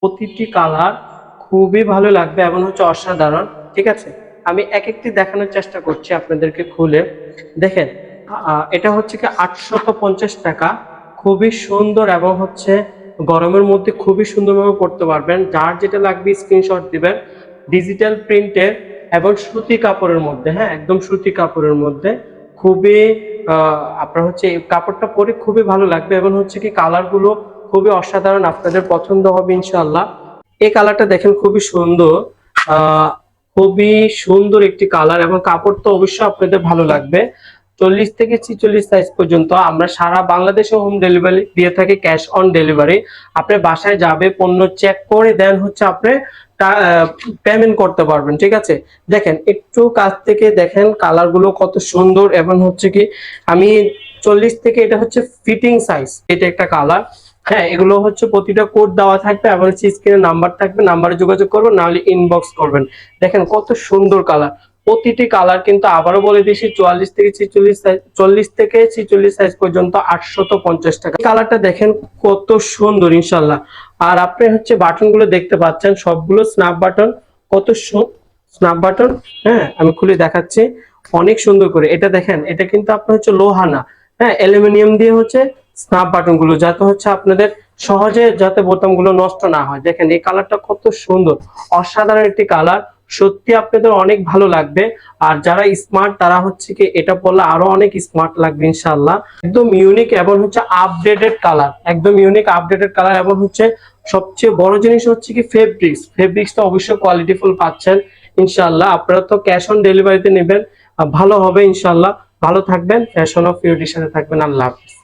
প্রতিটি কালার খুবই ভালো লাগবে এবং হচ্ছে অসাধারণ। ঠিক আছে, আমি এক একটি দেখানোর চেষ্টা করছি আপনাদেরকে খুলে। দেখেন, এটা হচ্ছে কি 850 টাকা। খুবই সুন্দর এবং হচ্ছে গরমের মধ্যে খুবই সুন্দরভাবে পড়তে পারবেন। যার যেটা লাগবে স্ক্রিনশট দিবেন। ডিজিটাল প্রিন্টের এবং সুতি কাপড়ের মধ্যে, হ্যাঁ একদম সুতি কাপড়ের মধ্যে খুবই আপনার হচ্ছে এই কাপড়টা পরে খুবই ভালো লাগবে এবং হচ্ছে কি কালার গুলো খুবই অসাধারণ, আপনাদের পছন্দ হবে ইনশাআল্লাহ। এই কালারটা দেখেন খুবই সুন্দর, আহ খুবই সুন্দর একটি কালার এবং কাপড় তো অবশ্যই আপনাদের ভালো লাগবে। 40 থেকে 46 সাইজ পর্যন্ত আমরা সারা বাংলাদেশে হোম ডেলিভারি দিয়ে থাকি, ক্যাশ অন ডেলিভারি। আপনি বাসায় যাবে, পণ্য চেক করে দেন হচ্ছে আপনি পেমেন্ট করতে পারবেন। ঠিক আছে, দেখেন একটু কাছ থেকে দেখেন কালার গুলো কত সুন্দর এবং হচ্ছে কি আমি 40 থেকে, এটা হচ্ছে ফিটিং সাইজ, এটা একটা কালার। হ্যাঁ, এগুলো হচ্ছে প্রতিটা কোড দেওয়া থাকবে এবং স্ক্রিনে নাম্বার থাকবে, নাম্বারে যোগাযোগ করবেন, নাহলে ইনবক্স করবেন। দেখেন কত সুন্দর কালার, প্রতিটি কালার কিন্তু আবারও বলে দিয়েছি 40 থেকে 46 সাইজ পর্যন্ত 850 টাকা। কালারটা দেখেন কত সুন্দর ইনশাল্লাহ। আর আপনি হচ্ছে বাটন গুলো দেখতে পাচ্ছেন, সবগুলো স্ন্যাপ বাটন, কত স্ন্যাপ বাটন। হ্যাঁ, আমি খুলে দেখাচ্ছি অনেক সুন্দর করে। এটা দেখেন, এটা কিন্তু আপনার হচ্ছে লোহা না, হ্যাঁ অ্যালুমিনিয়াম দিয়ে হচ্ছে স্ন্যাপ বাটন গুলো, যাতে হচ্ছে আপনাদের সহজে যাতে বোতাম গুলো নষ্ট না হয়। দেখেন এই কালারটা কত সুন্দর, অসাধারণ একটি কালার, সত্যি আপনাদের অনেক ভালো লাগবে। আর যারা স্মার্ট তারা হচ্ছে কি এটা পরলে আরো অনেক স্মার্ট লাগবে ইনশাআল্লাহ। একদম ইউনিক এবং হচ্ছে আপডেটেড কালার, একদম ইউনিক আপডেটেড কালার। এবং হচ্ছে সবচেয়ে বড় জিনিস হচ্ছে কি ফেব্রিক্সটা অবশ্যই কোয়ালিটিফুল পাচ্ছেন ইনশাআল্লাহ। আপনারা তো ক্যাশ অন ডেলিভারিতে নেবেন, ভালো হবে ইনশাআল্লাহ। ভালো থাকবেন, ফ্যাশন অফ বিউটির সাথে থাকবেন। আল্লাহ হাফেজ।